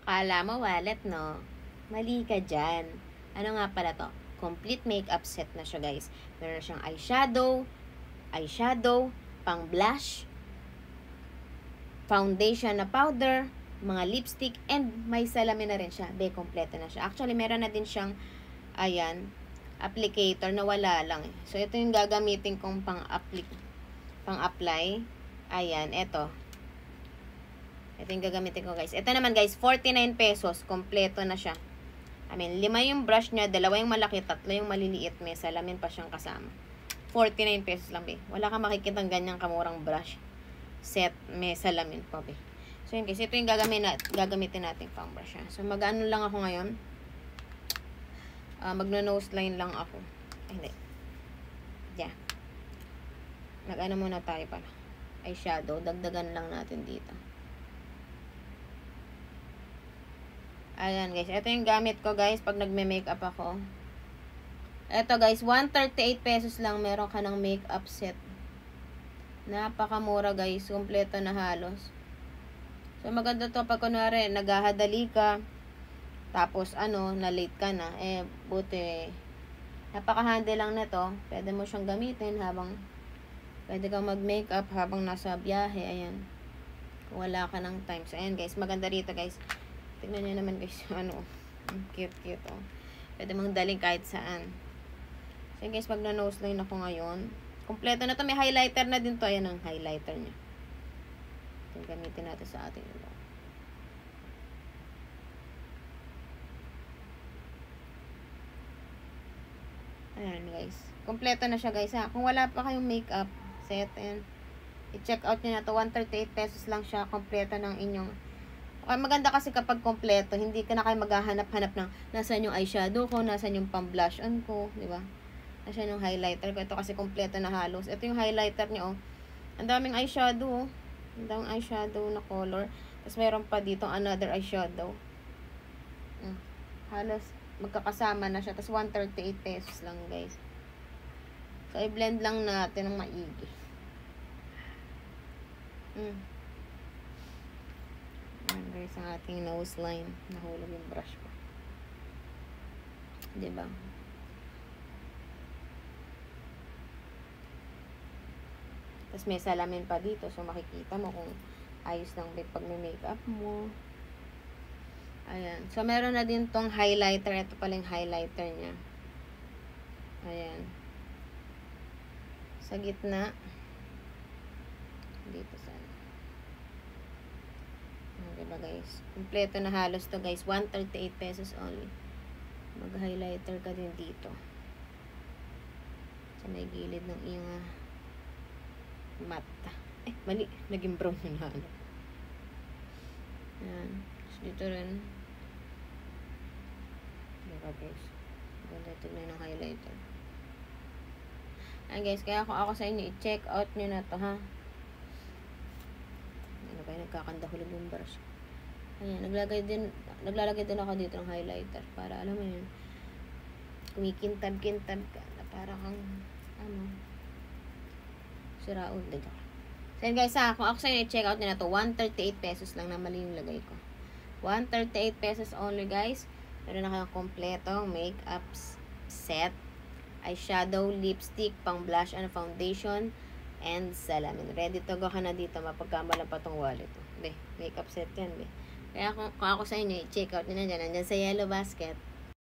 Kala mo wallet, no? Mali ka dyan. Ano nga pala to? Complete makeup set na siya, guys. Meron siyang eyeshadow, pang blush, foundation na powder, mga lipstick, and may salamin na rin siya. Kompleto na siya. Actually, meron na din siyang, ayan, applicator na wala lang. So, ito yung gagamitin kong pang-apply. Ayan, ito. Ito yung gagamitin ko, guys. Ito naman, guys, 49 pesos. Kompleto na siya. I mean, 5 yung brush niya, 2 yung malaki, 3 yung maliliit. May salamin pa siyang kasama. 49 pesos lang, be. Wala kang makikitang ganyang kamurang brush set. May salamin pa, be. So, yun, guys. Ito yung gagamitin natin pang brush. So, mag-ano lang ako ngayon. Magno-nose line lang ako. Ay, hindi. Yeah. Mag-ano muna tayo pala. Eyeshadow. Dagdagan lang natin dito. Ayan, guys. Ito yung gamit ko, guys, pag nagme-makeup ako. Ito, guys. 138 pesos lang. Meron ka ng makeup set. Napakamura, guys. Kompleto na halos. So, maganda to pag kunwari, naghahadali ka. Tapos, na-late ka na. Buti. Napaka-handy lang nito. Pwede mo siyang gamitin habang pwede kang mag-makeup habang nasa biyahe. Ayan. Kung wala ka ng time. So, ayan, guys. Maganda rito, guys. Tingnan nyo naman, guys. Cute, oh. Pwede mong daling kahit saan. So, guys, pag na-nose line ako ngayon. Kompleto na to. May highlighter na din to. Ayan ang highlighter niya. Ito, gamitin natin sa ating ulo. Ayan, guys. Kompleto na siya, guys, ha. Kung wala pa kayong makeup set, and i-check out nyo na to. 138 pesos lang siya. Kompleto ng inyong. Maganda kasi kapag kompleto, hindi ka na kayo maghahanap-hanap ng nasaan yung eyeshadow ko, nasaan yung pang-blush on ko, di ba? Nasaan yung highlighter ko. Ito kasi kompleto na halos. Ito yung highlighter niya, oh. Ang daming eyeshadow, oh. Ang daming eyeshadow na color. Tapos meron pa dito another eyeshadow. Halos magkakasama na siya. Tapos 138 pesos lang, guys. So, i-blend lang natin ng maigi. Ayan, guys, ang ating nose line. Nahulog yung brush ko. Diba? Tapos may salamin pa dito. So, makikita mo kung ayos lang pag may makeup mo. Ayan. So, meron na din tong highlighter. Ito pala yung highlighter niya. Ayan. Sa gitna. Dito sa diba, guys? Kompleto na halos to, guys. 138 pesos only. Mag-highlighter ka din dito. Sa may gilid ng iyong mata. Mali. Naging brown yun na. Ayan. So, dito rin. Diba, guys? Ganda tignan ng highlighter. Ayan, guys. Kaya kung ako sa inyo, i-check out nyo na to, ha? Ano ba, nagkakandahulog yung brush. Ayan, naglalagay din ako dito ng highlighter para alam mo yun, kumikintab-kintab ka na para kang siraon dito. So yun, guys, kung ako sa inyo, i-check out nyo na to. 138 pesos lang na mali yung lagay ko. 138 pesos only, guys. Meron na kayong kompletong makeup set, eyeshadow, lipstick, pang blush and foundation, and salamin. Ready to go ka na dito. Mapagkamalan pa tong wallet. Makeup set yan, Kaya kung ako sa inyo, i-check out nyo na dyan. Nandyan sa yellow basket.